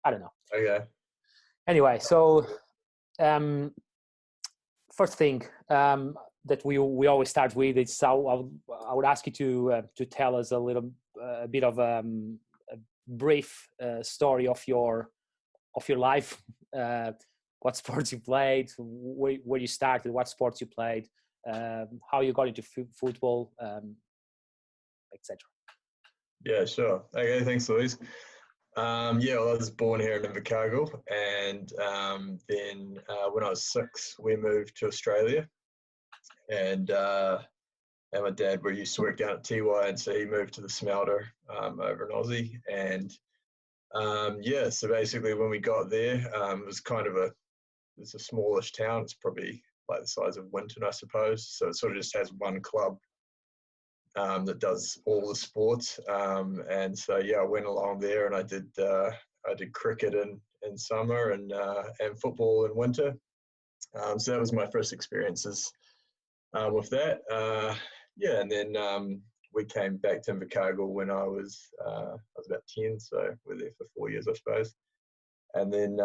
I don't know. Okay. Anyway, so first thing that we always start with is I would ask you to tell us a bit of a brief story of your life. What sports you played, where you started, what sports you played, how you got into football, etc. Yeah, sure. Okay, thanks, Louise. Yeah, well, I was born here in Invercargill, and then when I was 6, we moved to Australia, and my dad used to work down at TY, and so he moved to the smelter over in Aussie, and yeah, so basically when we got there, it was it's a smallish town. It's probably like the size of Winton, I suppose. So it sort of just has one club that does all the sports. And so, yeah, I went along there and I did cricket in summer and football in winter. So that was my first experiences with that. Yeah, and then we came back to Invercargill when I was about 10, so we're there for 4 years, I suppose. And then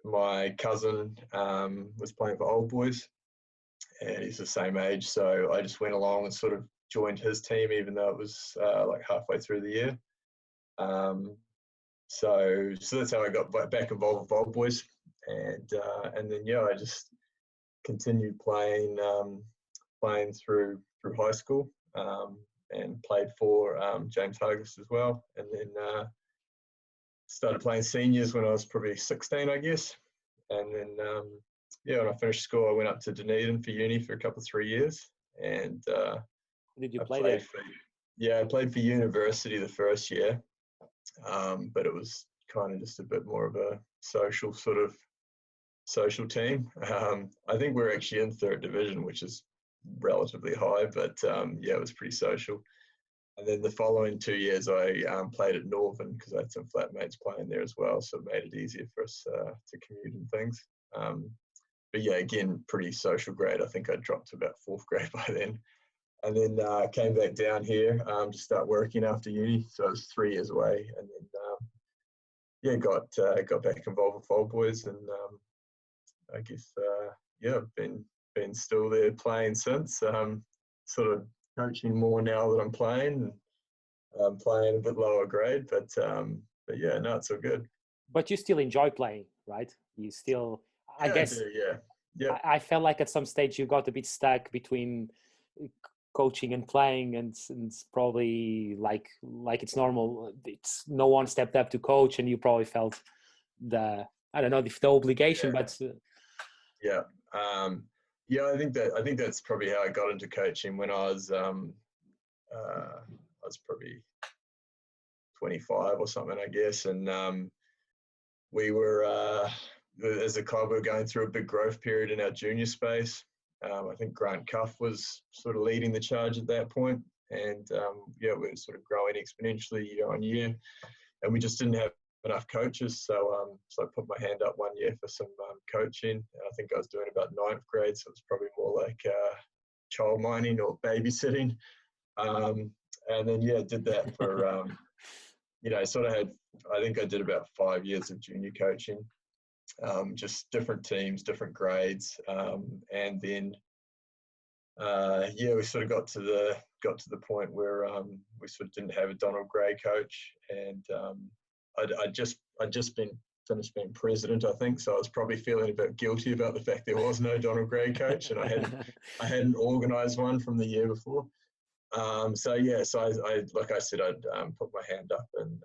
my cousin was playing for Old Boys, and he's the same age, so I just went along and sort of joined his team, even though it was like halfway through the year. So that's how I got back involved with Old Boys, and then yeah, I just continued playing through high school, and played for James Hargis as well, and then started playing seniors when I was probably 16, I guess, and then yeah, when I finished school, I went up to Dunedin for uni for 3 years, and did you play there? I played for university the first year, but it was kind of just a bit more of a social team. I think we're actually in 3rd division, which is relatively high, but yeah, it was pretty social. And then the following 2 years, I played at Northern because I had some flatmates playing there as well, so it made it easier for us to commute and things. But yeah, again, pretty social grade. I think I dropped to about 4th grade by then. And then came back down here to start working after uni. So I was 3 years away. And then, yeah, got back involved with Old Boys. And I guess, yeah, been still there playing since. Sort of coaching more now that I'm playing. And playing a bit lower grade. But yeah, no, it's all good. But you still enjoy playing, right? You still, yeah, I guess. I do, yeah. Yep. I felt like at some stage you got a bit stuck between coaching and playing, and it's probably like it's normal. It's no one stepped up to coach, and you probably felt I don't know if the obligation, yeah. but yeah. Yeah, I think that's probably how I got into coaching when I was probably 25 or something, I guess, and we were as a club, we were going through a big growth period in our junior space. I think Grant Cuff was sort of leading the charge at that point, and yeah, we were sort of growing exponentially year on year, and we just didn't have enough coaches. So I put my hand up one year for some coaching. And I think I was doing about 9th grade, so it was probably more like child minding or babysitting. And then yeah, did that for you know, sort of had, I think I did about 5 years of junior coaching. Just different teams, different grades, and then yeah, we sort of got to the point where we sort of didn't have a Donal Gray coach, and I'd just finished being president, I think, so I was probably feeling a bit guilty about the fact there was no Donal Gray coach, and I hadn't organised one from the year before. So yeah, so I like I said, I'd put my hand up, and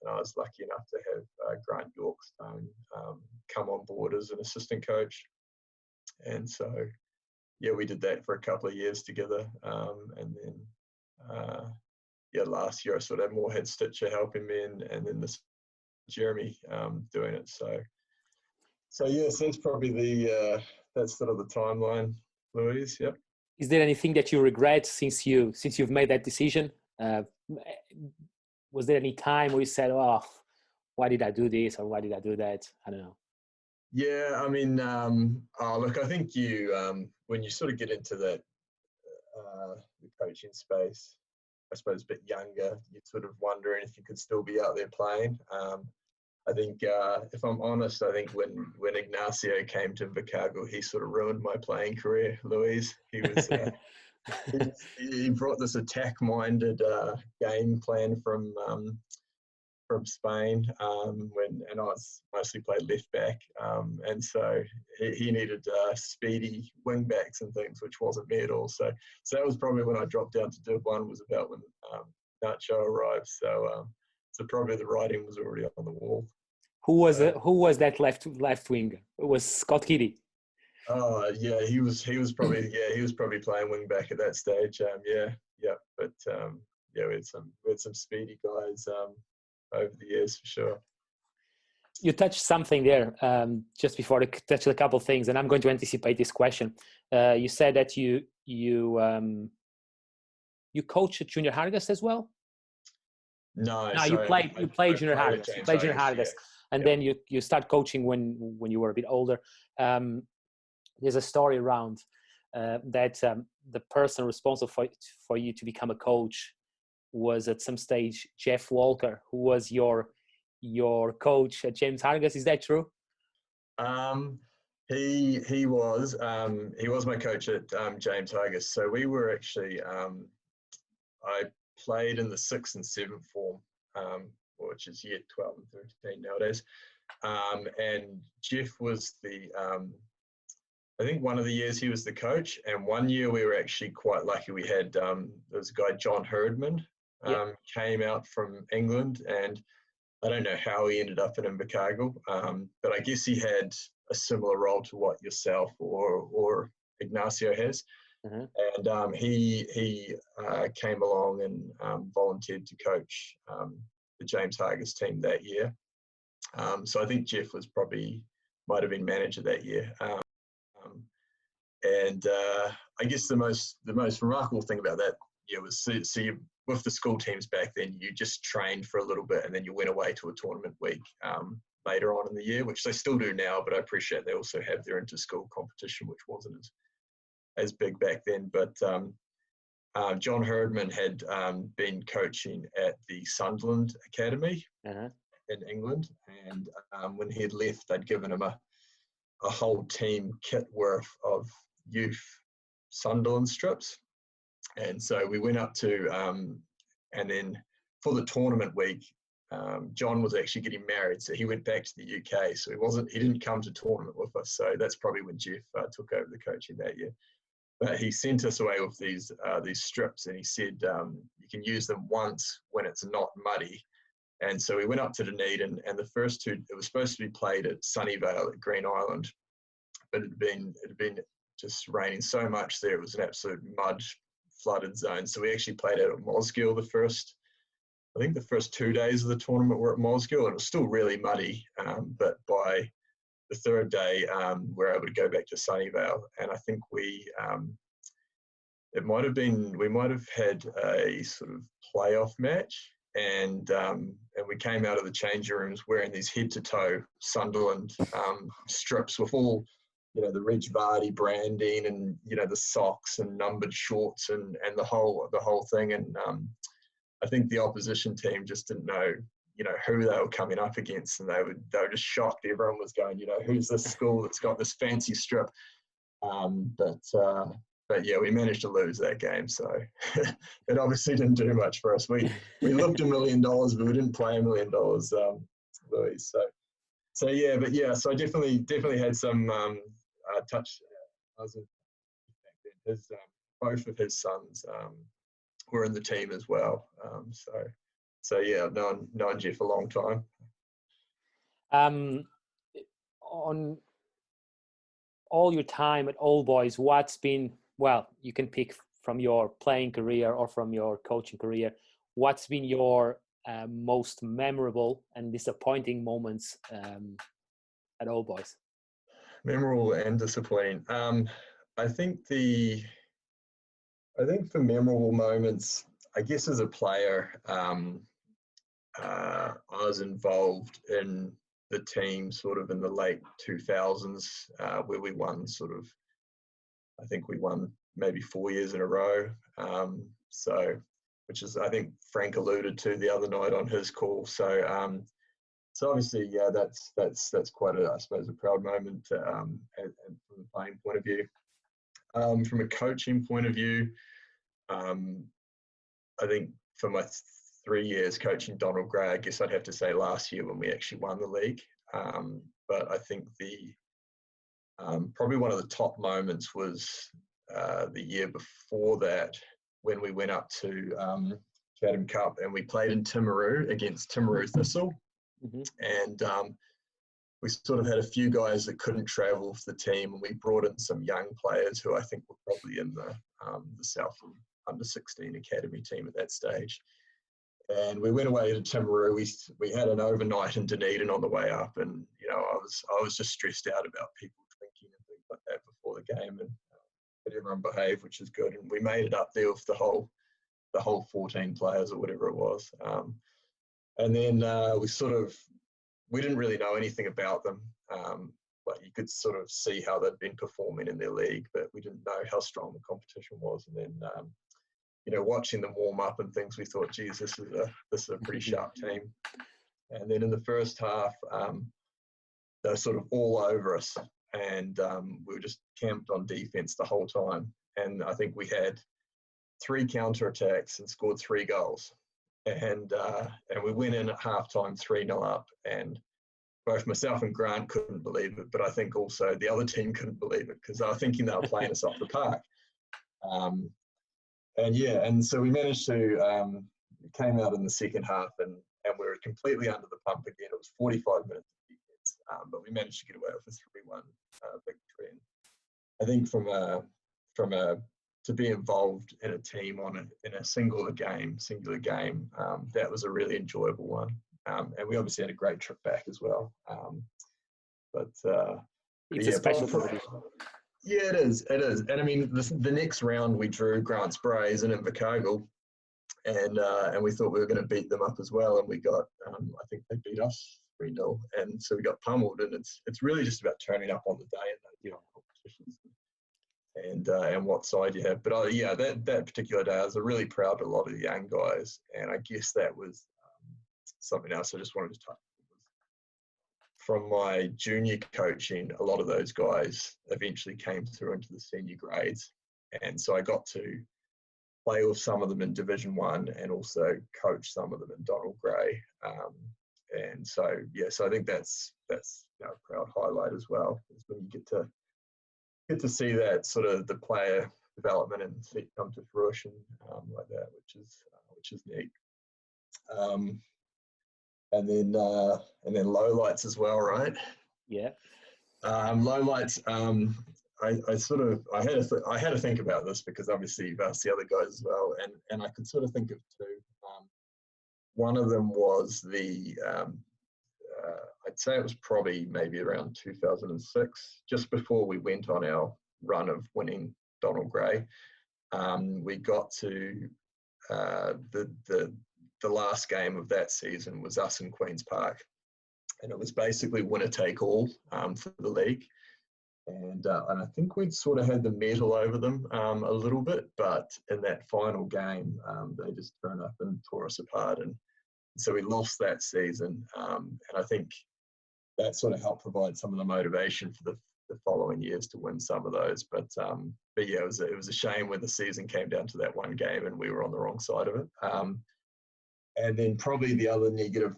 I was lucky enough to have Grant Yorkstone come on board as an assistant coach. And so, yeah, we did that for a couple of years together. And then, yeah, last year I sort of had Stitcher helping me, and then this Jeremy doing it. So yeah, so that's probably that's sort of the timeline, Louise. Yep. Is there anything that you regret since you've made that decision? Was there any time where you said, "Oh, why did I do this?" or "Why did I do that?" I don't know. Yeah, I mean, look, I think you when you sort of get into that the coaching space, I suppose, a bit younger, you'd sort of wondering if you could still be out there playing. I think, if I'm honest, I think when Ignacio came to Invercargill, he sort of ruined my playing career, Louise. He brought this attack-minded game plan from Spain, and I was mostly played left back, and so he needed speedy wing backs and things, which wasn't me at all. So that was probably when I dropped down to Div 1, was about when Nacho arrived. So probably the writing was already on the wall. Who was that left winger? It was Scott Keady. Oh yeah, he was probably playing wing back at that stage. But we had some speedy guys over the years for sure. You touched something there just before to touch a couple of things, and I'm going to anticipate this question. You said that you coach at Junior Hargest as well. No, you played Junior Hargest. You played Junior Hargest, and then you start coaching when you were a bit older. There's a story around that the person responsible for you to become a coach was at some stage Jeff Walker, who was your coach at James Hargest. Is that true? He was my coach at James Hargest. So we were actually I played in the 6th and 7th form, which is year 12 and 13 nowadays. And Jeff was I think one of the years he was the coach, and one year we were actually quite lucky. We had there was a guy, John Herdman, came out from England, and I don't know how he ended up in Invercargill, but I guess he had a similar role to what yourself or Ignacio has. Mm-hmm. And he came along and volunteered to coach the James Hargest team that year. So I think Jeff might have been manager that year. And I guess the most remarkable thing about that year was you, with the school teams back then, you just trained for a little bit and then you went away to a tournament week later on in the year, which they still do now, but I appreciate they also have their inter-school competition, which wasn't as big back then. But John Herdman had been coaching at the Sunderland Academy in England, and when he had left, they'd given him a whole team kit worth of youth Sunderland strips. And so we went up to, and then for the tournament week, John was actually getting married, so he went back to the UK. So he didn't come to tournament with us. So that's probably when Jeff took over the coaching that year. But he sent us away with these strips, and he said you can use them once when it's not muddy. And so we went up to Dunedin, and the first two, it was supposed to be played at Sunnyvale at Green Island, but it had been just raining so much there, it was an absolute mud flooded zone. So we actually played out at Mosgiel the first 2 days of the tournament were at Mosgiel, and it was still really muddy. But by the third day, we were able to go back to Sunnyvale, and I think we might have had a sort of playoff match, and we came out of the changing rooms wearing these head-to-toe Sunderland strips with all, the Reg Vardy branding, and the socks and numbered shorts and the whole thing. And I think the opposition team just didn't know who they were coming up against, and they were just shocked. Everyone was going, who's this school that's got this fancy strip? But yeah, we managed to lose that game, so it obviously didn't do much for us. We looked $1 million, but we didn't play $1 million, Louis. So yeah, but yeah, so I definitely had some touch. I was both of his sons were in the team as well. So yeah, I've known Jeff a long time. On all your time at Old Boys, what's been, well, you can pick from your playing career or from your coaching career, what's been your most memorable and disappointing moments at Old Boys? Memorable and disappointing. I think for memorable moments, I guess as a player, I was involved in the team sort of in the late 2000s, where we won I think we won maybe 4 years in a row. So which is I think Frank alluded to the other night on his call. So obviously, yeah, that's quite a, I suppose, a proud moment and from a playing point of view. From a coaching point of view, I think for my 3 years coaching Donal Gray, I guess I'd have to say last year when we actually won the league. But I think probably one of the top moments was the year before that when we went up to Chatham Cup and we played in Timaru against Timaru Thistle. Mm-hmm. And we sort of had a few guys that couldn't travel for the team, and we brought in some young players who I think were probably in the Southland under-16 academy team at that stage. And we went away to Timaru. We had an overnight in Dunedin on the way up, and I was just stressed out about people drinking and things like that before the game, but everyone behaved, which is good, and we made it up there with the whole 14 players or whatever it was. And then we didn't really know anything about them, but you could sort of see how they'd been performing in their league, but we didn't know how strong the competition was. And then, watching them warm up and things, we thought, geez, this is a pretty sharp team. And then in the first half, they're sort of all over us, and we were just camped on defence the whole time. And I think we had 3 counter-attacks and scored 3 goals. And we went in at halftime 3-0 up, and both myself and Grant couldn't believe it, but I think also the other team couldn't believe it because they were thinking they were playing us off the park. And so we managed to came out in the second half, and we were completely under the pump again. It was 45 minutes of defence, but we managed to get away with a 3-1 victory. And I think to be involved in a team in a singular game, that was a really enjoyable one. And we obviously had a great trip back as well. It's a special competition. Yeah, it is. And I mean, the next round we drew Grants Braes and Invercargill, and we thought we were going to beat them up as well. And we got, I think they beat us 3-0. And so we got pummeled. And it's really just about turning up on the day in those competitions. And what side you have. But that particular day, I was really proud of a lot of the young guys. And I guess that was something else I just wanted to touch on. From my junior coaching, a lot of those guys eventually came through into the senior grades. And so I got to play with some of them in Division 1 and also coach some of them in Donal Gray. And so I think that's a proud highlight as well, is when you get to see that sort of the player development and see it come to fruition like that, which is neat. And then lowlights as well, right? Yeah. Lowlights. I had to think about this because obviously you've asked the other guys as well, and I could sort of think of 2. One of them was I'd say it was probably maybe around 2006, just before we went on our run of winning Donal Gray. We got to the last game of that season was us in Queen's Park, and it was basically winner take all for the league. And I think we'd sort of had the medal over them a little bit, but in that final game, they just turned up and tore us apart, and so we lost that season. And I think that sort of helped provide some of the motivation for the following years to win some of those. But yeah, it was a shame when the season came down to that one game and we were on the wrong side of it. And then probably the other negative,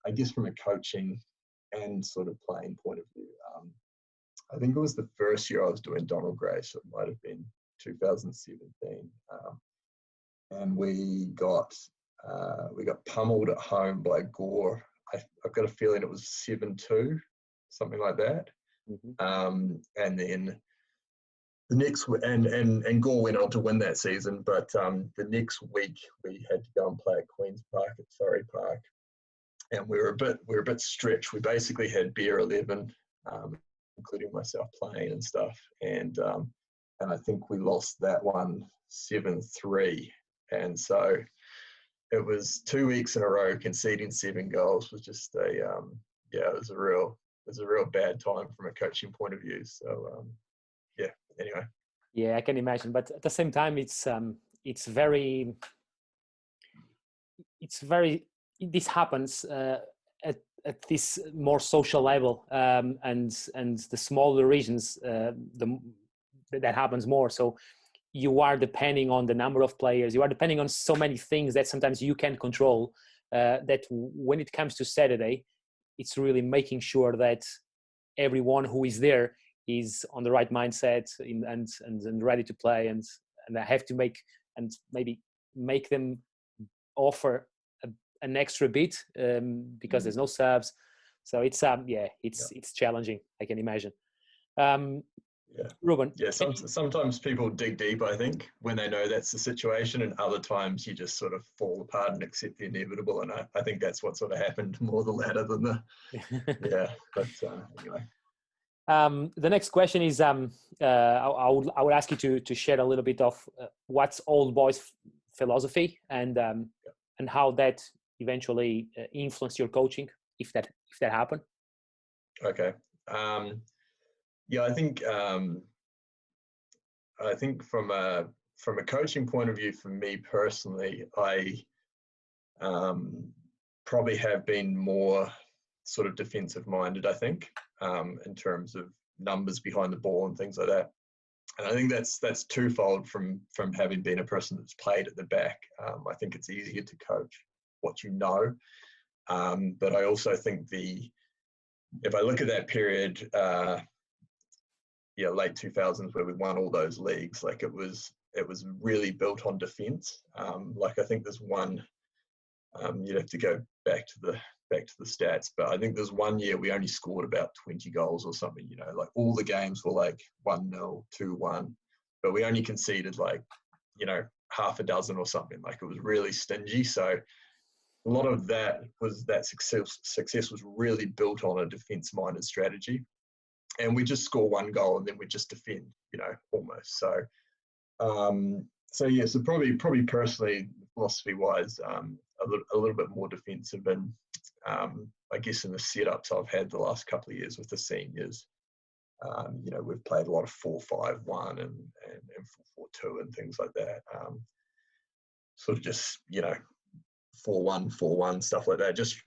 I guess from a coaching and sort of playing point of view, I think it was the first year I was doing Donal Gray, so it might have been 2017, and we got pummeled at home by Gore. I've got a feeling it was 7-2, something like that. Mm-hmm. And then the next and Gore went on to win that season, but the next week we had to go and play at Queen's Park at Surrey Park, and we were a bit stretched. We basically had beer 11, including myself playing and stuff, and I think we lost that one 7-3, and so it was 2 weeks in a row conceding 7 goals was just it was a real bad time from a coaching point of view. So anyway. Yeah, I can imagine. But at the same time, it's very it's very, this happens at this more social level, and the smaller regions, that happens more. So you are depending on the number of players, you are depending on so many things that sometimes you can't control, that when it comes to Saturday, it's really making sure that everyone who is there is on the right mindset and ready to play, and I have to make, and maybe make them offer an extra bit, because there's no subs. So it's it's challenging, I can imagine. Reuben. Yeah, sometimes people dig deep, I think, when they know that's the situation, and other times you just sort of fall apart and accept the inevitable. And I think that's what sort of happened, more the latter than the, yeah. But anyway. The next question is, I would ask you to share a little bit of what's Old Boys philosophy, and how that eventually influenced your coaching, if that happened. Okay. Yeah, I think from a coaching point of view, for me personally, I probably have been more sort of defensive minded, I think, in terms of numbers behind the ball and things like that. And I think that's twofold from having been a person that's played at the back. I think it's easier to coach what you know, but I also think if I look at that period, late 2000s, where we won all those leagues, like it was really built on defense. Like I think there's one, you'd have to go back to the stats, but I think there's one year we only scored about 20 goals or something, like all the games were like 1-0, 2-1, but we only conceded like, half a dozen or something. Like it was really stingy. So a lot of that success was really built on a defense-minded strategy. And we just score one goal and then we just defend, almost. So, so probably personally, philosophy-wise, a little bit more defensive. And I guess in the setups I've had the last couple of years with the seniors, we've played a lot of 4-5-1 and 4-4-2 and things like that. Sort of just, 4-1, stuff like that. Just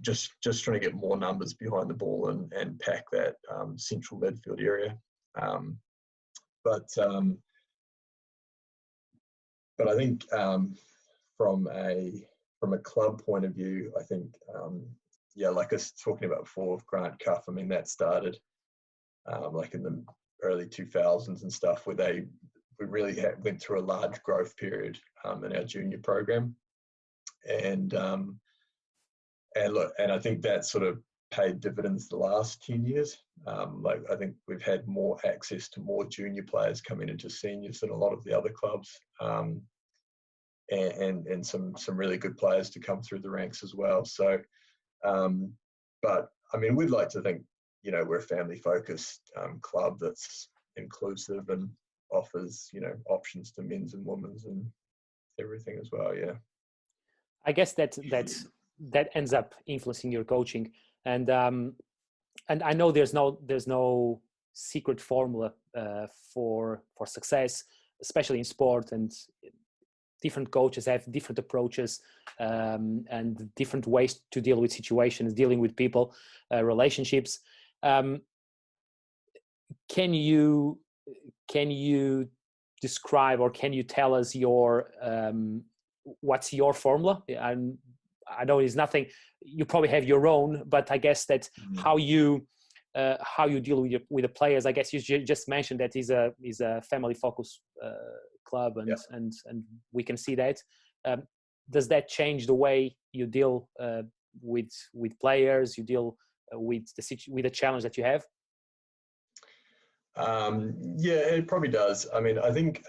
trying to get more numbers behind the ball and pack that central midfield area. But I think from a club point of view, I think like I was talking about before with Grant Cuff. I mean, that started like in the early 2000s and stuff, where we really went through a large growth period in our junior program. And I think that sort of paid dividends the last 10 years. Like I think we've had more access to more junior players coming into seniors than a lot of the other clubs, and some really good players to come through the ranks as well. So, but I mean, we'd like to think, we're a family-focused club that's inclusive and offers, options to men's and women's and everything as well. Yeah. I guess that ends up influencing your coaching, and I know there's no secret formula for success, especially in sport, and different coaches have different approaches and different ways to deal with situations, dealing with people, relationships. Can you describe, or can you tell us what's your formula? I know it's nothing, you probably have your own, but I guess that how you deal with the players. I guess you just mentioned that is a family focused club, and we can see that. Does that change the way you deal with players? You deal with the challenge that you have? Yeah, it probably does. I mean, I think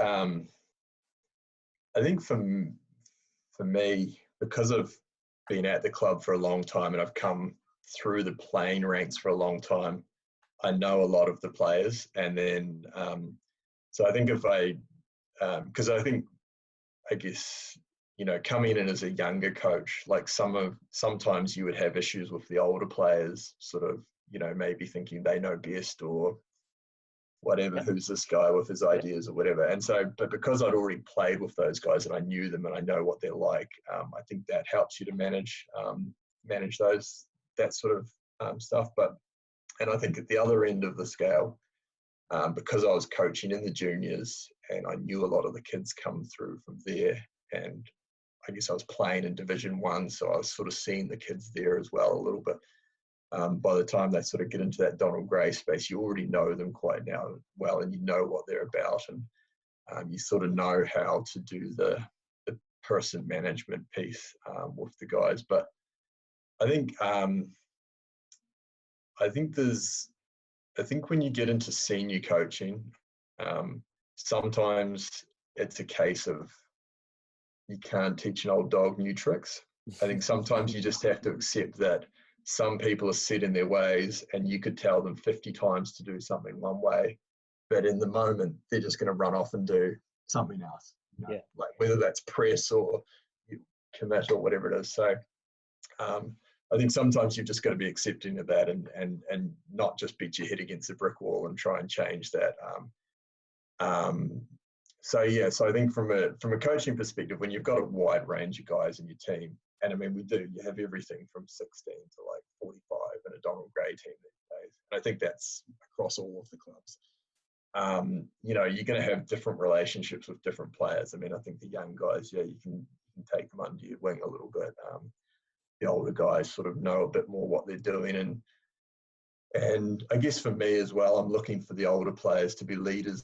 for me, because I've been at the club for a long time and I've come through the playing ranks for a long time, I know a lot of the players. And then, so I think because I guess, coming in as a younger coach, like sometimes you would have issues with the older players, sort of, maybe thinking they know best, or whatever, who's this guy with his ideas or whatever. And so, but because I'd already played with those guys and I knew them and I know what they're like, I think that helps you to manage that sort of stuff. And I think at the other end of the scale, because I was coaching in the juniors and I knew a lot of the kids come through from there, and I guess I was playing in Division 1, so I was sort of seeing the kids there as well a little bit. By the time they sort of get into that Donal Gray space, you already know them quite well, and you know what they're about, and you sort of know how to do the person management piece with the guys. But I think when you get into senior coaching, sometimes it's a case of you can't teach an old dog new tricks. I think sometimes you just have to accept that some people are set in their ways and you could tell them 50 times to do something one way, but in the moment, they're just going to run off and do something else. Like whether that's press or commit or whatever it is. So I think sometimes you've just got to be accepting of that and not just beat your head against a brick wall and try and change that. So I think from a coaching perspective, when you've got a wide range of guys in your team, and I mean you have everything from 16 to like 45 in a Donal Gray team these days. And I think that's across all of the clubs. You're going to have different relationships with different players. I mean, I think the young guys, you can take them under your wing a little bit. The older guys sort of know a bit more what they're doing. And I guess for me as well, I'm looking for the older players to be leaders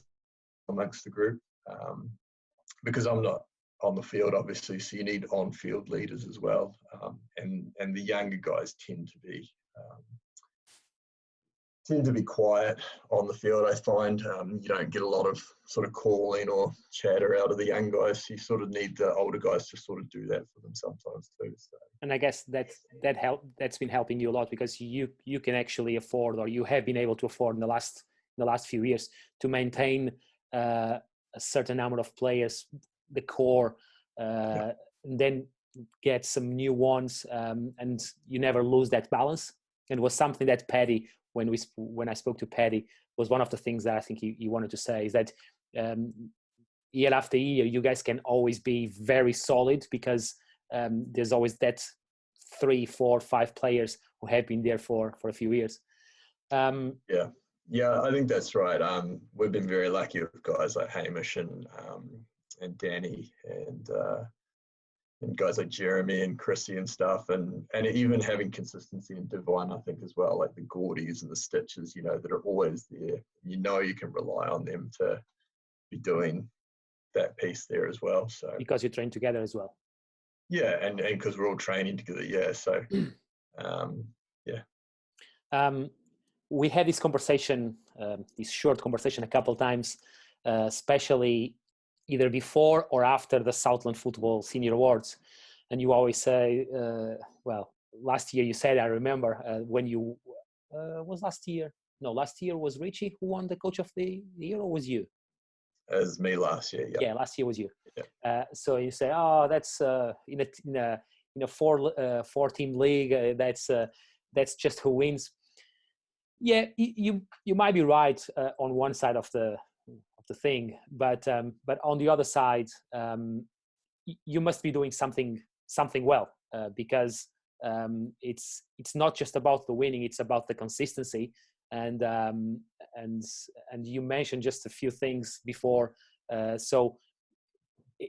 amongst the group, because I'm not on the field, obviously, so you need on-field leaders as well. And the younger guys tend to be quiet on the field, I find. You don't get a lot of sort of calling or chatter out of the young guys. So you sort of need the older guys to sort of do that for them sometimes too. So. And I guess that's been helping you a lot, because you can actually afford, or you have been able to afford in the last few years, to maintain a certain number of players, the core, and then get some new ones, and you never lose that balance. And it was something that Paddy, when I spoke to Paddy, was one of the things that I think he wanted to say, is that year after year, you guys can always be very solid, because there's always that 3, 4, 5 players who have been there for a few years. Yeah, I think that's right. We've been very lucky with guys like Hamish and Danny and guys like Jeremy and Chrissy and stuff, and even having consistency in Div 1, I think, as well, like the Gordies and the Stitches, that are always there. You can rely on them to be doing that piece there as well. So because you train together as well. Yeah, and because we're all training together. Yeah, so we had this conversation, this short conversation, a couple of times, especially either before or after the Southland Football Senior Awards. And you always say, last year you said, I remember, when you, was last year? No, last year was Richie who won the Coach of the Year, or was you? It was me last year, yeah. Yeah, last year was you. Yeah. So you say, that's in a four-team league, that's just who wins. Yeah, you might be right on one side of the thing, but on the other side, you must be doing something well, because it's not just about the winning; it's about the consistency. And you mentioned just a few things before, so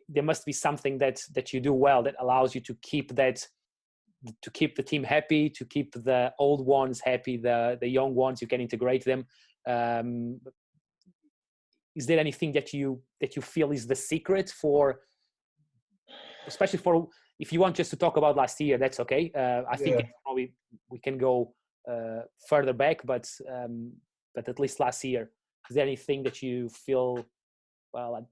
there must be something that you do well that allows you to keep the team happy, to keep the old ones happy, the young ones, you can integrate them. Is there anything that you feel is the secret for, especially for, if you want just to talk about last year, that's okay. I think probably we can go further back, but at least last year, is there anything that you feel, well,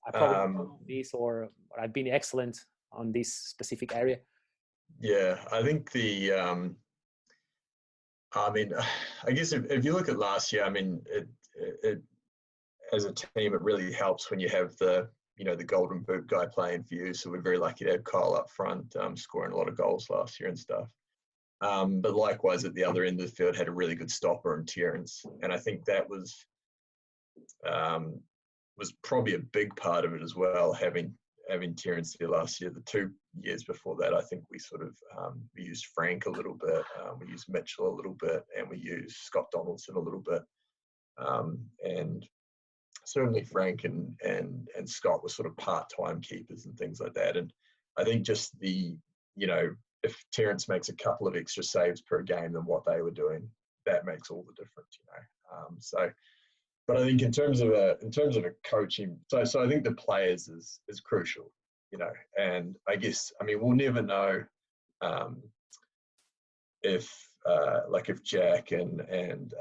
I probably know this, or I've been excellent on this specific area? Yeah, I think I guess if you look at last year, I mean, it as a team, it really helps when you have the golden boot guy playing for you. So we're very lucky to have Kyle up front, scoring a lot of goals last year and stuff. But likewise, at the other end of the field, had a really good stopper in Terence. And I think that was was probably a big part of it as well. Having Terence there last year, the 2 years before that, I think we sort of we used Frank a little bit, we used Mitchell a little bit, and we used Scott Donaldson a little bit, and certainly Frank and Scott were sort of part-time keepers and things like that. And I think just if Terence makes a couple of extra saves per game than what they were doing, that makes all the difference, But I think in terms of a coaching, so I think the players is crucial, and I guess, we'll never know if Jack and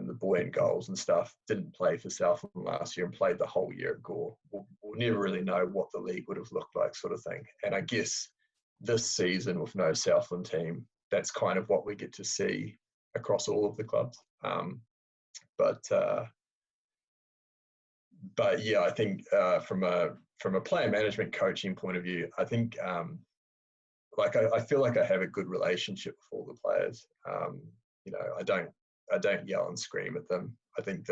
the boy in goals and stuff didn't play for Southland last year and played the whole year at Gore. We'll never really know what the league would have looked like, sort of thing. And I guess this season with no Southland team, that's kind of what we get to see across all of the clubs. But yeah, I think from a player management coaching point of view, I think I feel like I have a good relationship with all the players. I don't yell and scream at them. I think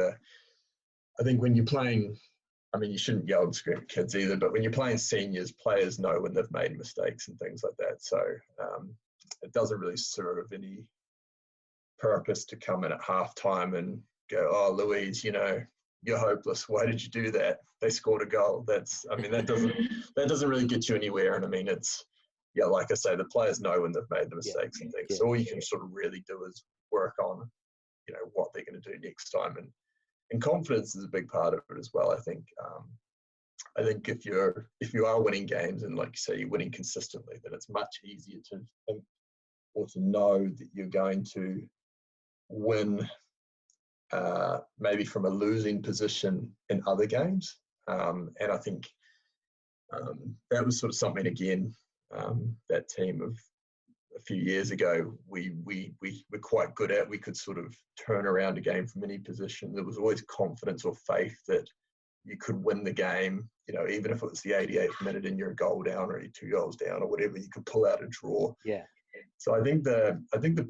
when you're playing, you shouldn't yell and scream at kids either, but when you're playing seniors, players know when they've made mistakes and things like that. So it doesn't really serve any purpose to come in at halftime and go, "Oh, Louise, you're hopeless. Why did you do that? They scored a goal." That doesn't really get you anywhere. And it's, like I say, the players know when they've made the mistakes and things. So all you can sort of really do is work on, what they're going to do next time. And confidence is a big part of it as well. I think if you are winning games and, like you say, you're winning consistently, then it's much easier to think or to know that you're going to win maybe from a losing position in other games. And I think that was sort of something, again, that team of a few years ago, we were quite good at. We could sort of turn around a game from any position. There was always confidence or faith that you could win the game, even if it was the 88th minute and you're a goal down or you're 2 goals down or whatever, you could pull out a draw. Yeah. So I think the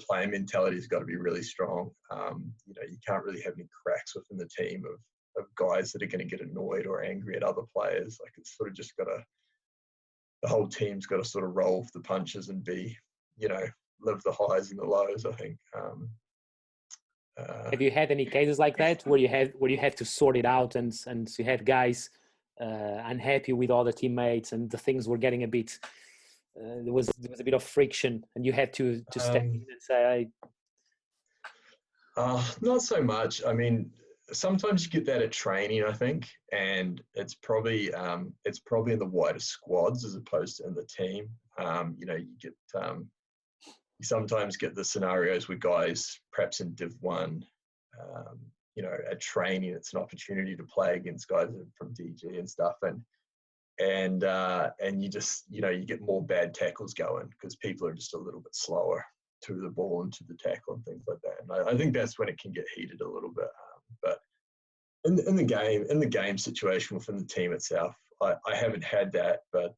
player mentality has got to be really strong. You can't really have any cracks within the team of guys that are going to get annoyed or angry at other players. Like, it's sort of just the whole team's got to sort of roll with the punches and be, live the highs and the lows, I think. Have you had any cases like that where you had to sort it out and you had guys unhappy with other teammates and the things were getting a bit, there was a bit of friction and you had to step in and say, not so much. Sometimes you get that at training, I think, and it's probably in the wider squads as opposed to in the team. You sometimes get the scenarios where guys, perhaps in Div 1, at training, it's an opportunity to play against guys from DG and stuff, and you just, you get more bad tackles going because people are just a little bit slower to the ball and to the tackle and things like that. And I think that's when it can get heated a little bit. But in the game situation within the team itself, I haven't had that, but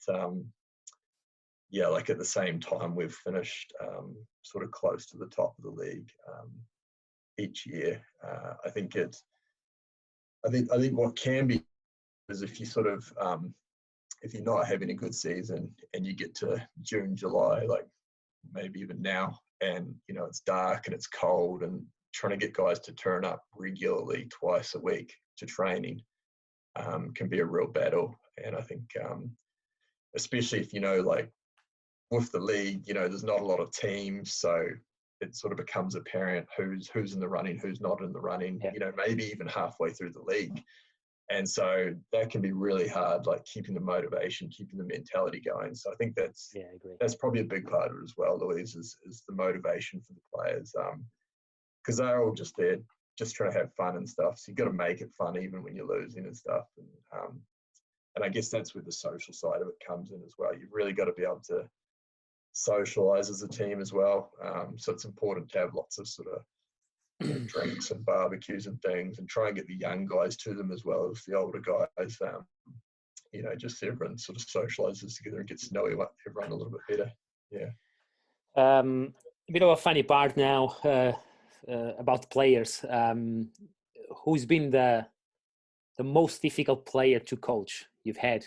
like at the same time, we've finished sort of close to the top of the league each year. I think what can be is if you sort of if you're not having a good season and you get to June, July, like maybe even now, and it's dark and it's cold, and trying to get guys to turn up regularly twice a week to training can be a real battle. And I think especially if like with the league, there's not a lot of teams, so it sort of becomes apparent who's in the running, who's not in the running, maybe even halfway through the league. And so that can be really hard, like keeping the motivation, keeping the mentality going. So I think that's probably a big part of it as well, Louise, is the motivation for the players. Because they're all just there, just trying to have fun and stuff. So you've got to make it fun even when you're losing and stuff. And I guess that's where the social side of it comes in as well. You've really got to be able to socialise as a team as well. So it's important to have lots of sort of drinks and barbecues and things, and try and get the young guys to them as well as the older guys. Just everyone sort of socialises together and gets to know everyone a little bit better. Yeah. A bit of a funny part now about players. who's been the most difficult player to coach you've had?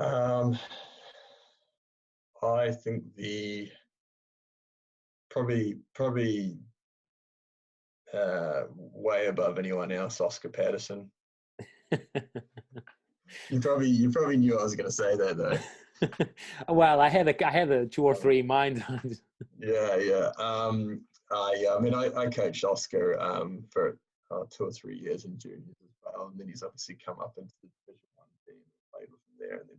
I think probably way above anyone else, Oscar Patterson. You probably knew I was going to say that though. Well, I had a 2 or 3 in mind. Yeah. I coached Oscar for 2 or 3 years in juniors as well, and then he's obviously come up into the Division 1 team and played with him there, and then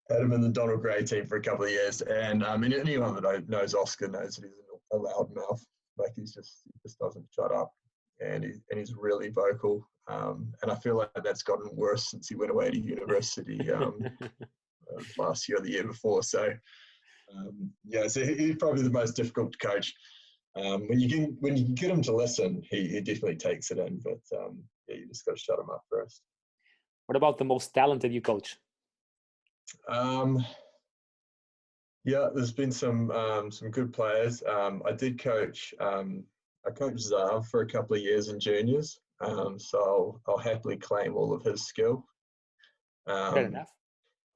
had him in the Donal Gray team for a couple of years. And anyone that knows Oscar knows that he's a loudmouth. Like he just doesn't shut up, and he's really vocal. And I feel like that's gotten worse since he went away to university last year or the year before. So so he's probably the most difficult to coach. When you can get him to listen, he definitely takes it in. But you just got to shut him up first. What about the most talented you coach? There's been some good players. I did coach. I coached Zav for a couple of years in juniors. So I'll happily claim all of his skill. Fair enough.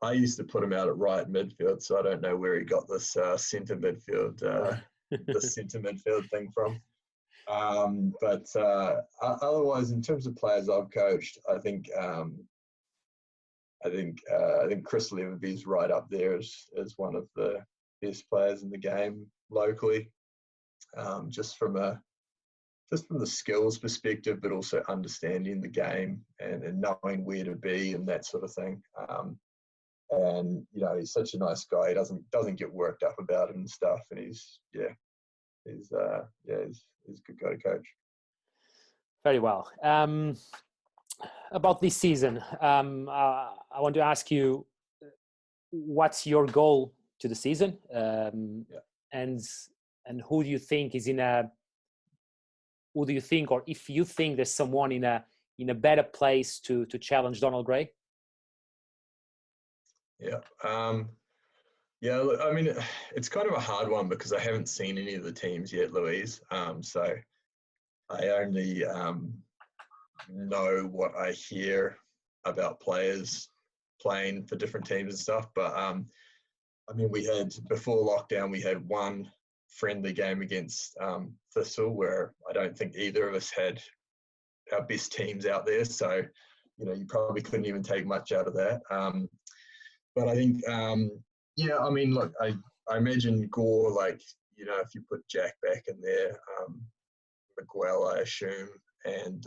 I used to put him out at right midfield, so I don't know where he got this centre midfield thing from. But otherwise, in terms of players I've coached, I think Chris Leverby's right up there as one of the best players in the game locally, just from the skills perspective, but also understanding the game and knowing where to be and that sort of thing. And he's such a nice guy. He doesn't get worked up about it and stuff. And he's a good guy to coach. Very well. About this season, I want to ask you, what's your goal to the season, and who do you think is or if you think there's someone in a better place to challenge Donal Gray? Look, I mean, it's kind of a hard one because I haven't seen any of the teams yet, Louise. So I only know what I hear about players playing for different teams and stuff. But we had, before lockdown, we had one friendly game against Thistle where I don't think either of us had our best teams out there. So, you probably couldn't even take much out of that. But I think, look, I imagine Gore, if you put Jack back in there, Miguel, I assume, and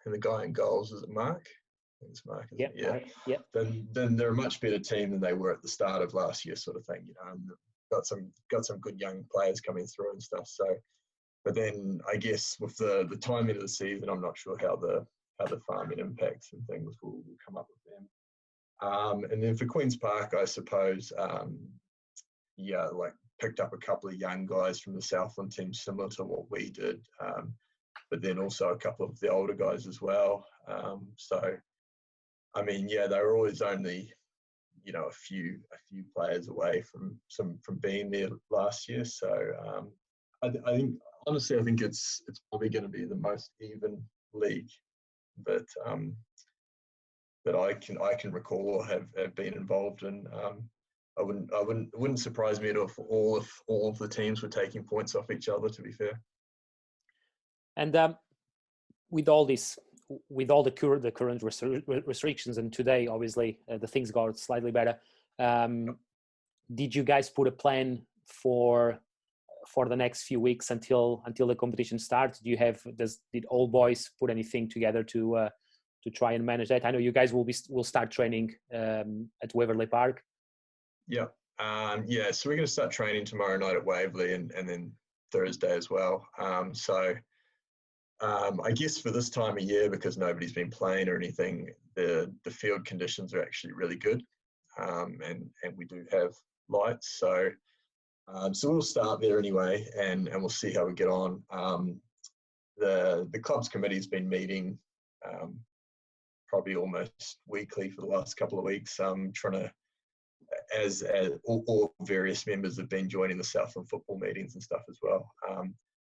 the guy in goals, is it Mark? I think it's Mark, isn't it? Yeah. Then they're a much better team than they were at the start of last year, sort of thing. And got some good young players coming through and stuff. So, but then I guess with the timing of the season, I'm not sure how the farming impacts and things will come up with them. And then for Queen's Park, I suppose, picked up a couple of young guys from the Southland team, similar to what we did. But then also a couple of the older guys as well. They were always only, a few players away from being there last year. So I think it's probably going to be the most even league that I can recall or have been involved in. It wouldn't surprise me at all if all of the teams were taking points off each other, to be fair. And with all the current restrictions, and today obviously the things got slightly better. Did you guys put a plan for the next few weeks until the competition starts? Did all boys put anything together to try and manage that? I know you guys will start training at Waverley Park. Yeah. So we're going to start training tomorrow night at Waverley and then Thursday as well. I guess for this time of year, because nobody's been playing or anything, the field conditions are actually really good, and we do have lights. So we'll start there anyway, and we'll see how we get on. The club's committee's been meeting probably almost weekly for the last couple of weeks, trying to, as all various members have been joining the Southland football meetings and stuff as well.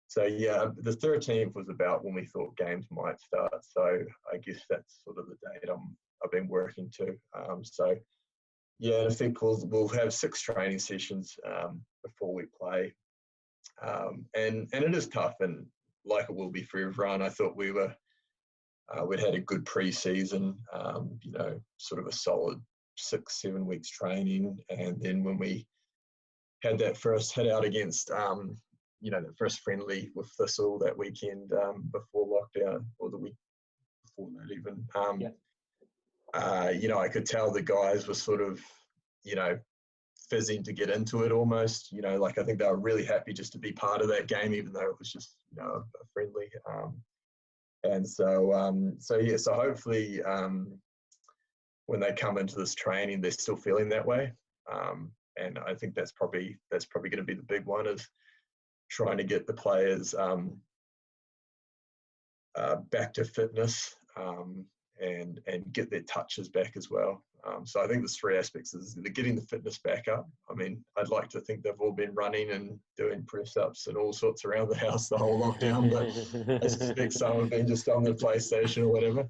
So yeah, the 13th was about when we thought games might start. So I guess that's sort of the date I've been working to. So yeah, in effect, we'll have 6 training sessions before we play, and it is tough, and like it will be for everyone. I thought we'd had a good pre-season, sort of a solid 6-7 weeks training, and then when we had that first hit out against, the first friendly with Thistle that weekend before lockdown, or the week before that even, I could tell the guys were sort of, fizzing to get into it almost. I think they were really happy just to be part of that game, even though it was just, a friendly. And so hopefully when they come into this training, they're still feeling that way. And I think that's probably going to be the big one, is trying to get the players back to fitness and get their touches back as well. So I think there's 3 aspects. Is they're getting the fitness back up. I mean, I'd like to think they've all been running and doing press-ups and all sorts around the house the whole lockdown, but I suspect some have been just on their PlayStation or whatever.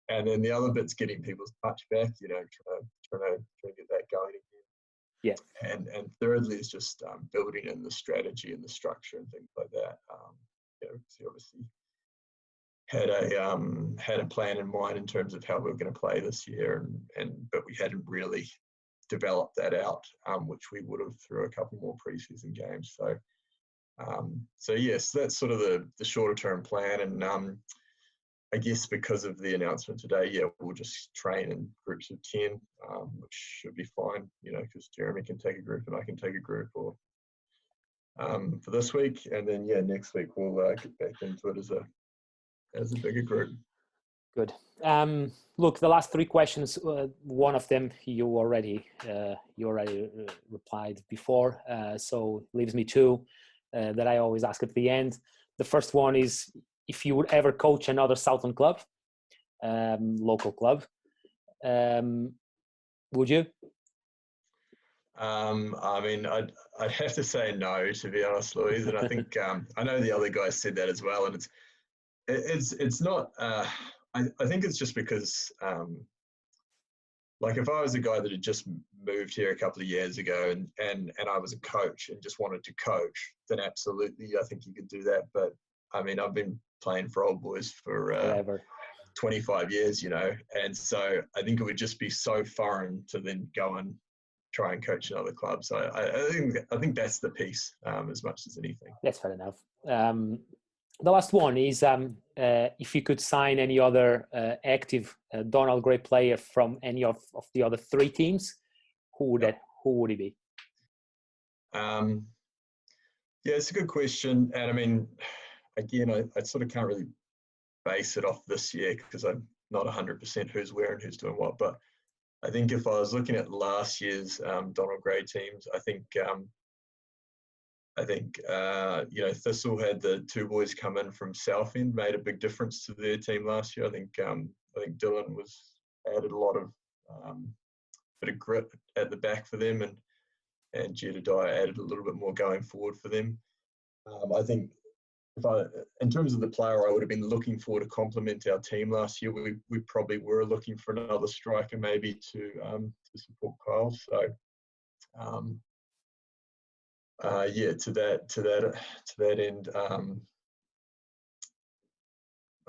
And then the other bit's getting people's touch back, trying to get that going again. Yeah. And thirdly is just building in the strategy and the structure and things like that. So obviously had a plan in mind in terms of how we were going to play this year, but we hadn't really developed that out, which we would have through a couple more preseason games. So yes, that's sort of the shorter term plan, and I guess because of the announcement today, we'll just train in groups of 10, which should be fine, because Jeremy can take a group and I can take a group, or for this week, and then next week we'll get back into it as a bigger group. Good. Look, the last 3 questions. One of them you already replied before, so leaves me 2 that I always ask at the end. The first one is, if you would ever coach another Southland club, local club, would you? I mean, I'd have to say no, to be honest, Louise. And I think I know the other guys said that as well. And it's not. I think it's just because, if I was a guy that had just moved here a couple of years ago and I was a coach and just wanted to coach, then absolutely, I think you could do that. But I mean, I've been playing for Old Boys for 25 years, and so I think it would just be so foreign to then go and try and coach another club. So I think that's the piece, as much as anything. That's fair enough. The last one is, if you could sign any other active Donal Grey player from any of the other 3 teams, who would it be? It's a good question. And I mean, again, I sort of can't really base it off this year because I'm not 100% who's where and who's doing what. But I think if I was looking at last year's Donal Grey teams, I think Thistle had the 2 boys come in from Southend, made a big difference to their team last year. I think Dylan added a lot of bit of grit at the back for them, and Jedediah added a little bit more going forward for them. I think in terms of the player I would have been looking for to complement our team last year, we probably were looking for another striker maybe to support Kyle. So to that end, I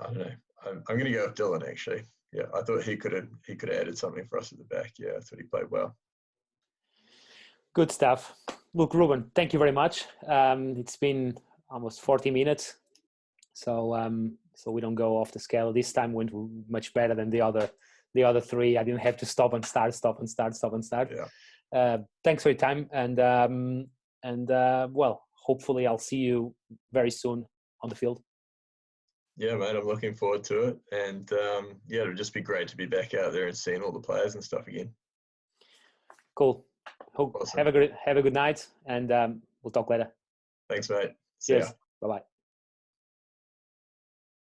don't know. I'm going to go with Dylan, actually. Yeah, I thought he could have added something for us at the back. Yeah, I thought he played well. Good stuff. Look, Reuben, thank you very much. It's been almost 40 minutes, so we don't go off the scale. This time went much better than the other 3. I didn't have to stop and start. Yeah. Thanks for your time, and hopefully I'll see you very soon on the field. Yeah, mate, I'm looking forward to it, and it'll just be great to be back out there and seeing all the players and stuff again. Cool. Awesome. Have a good night, and we'll talk later. Thanks, mate. Cheers. Bye-bye.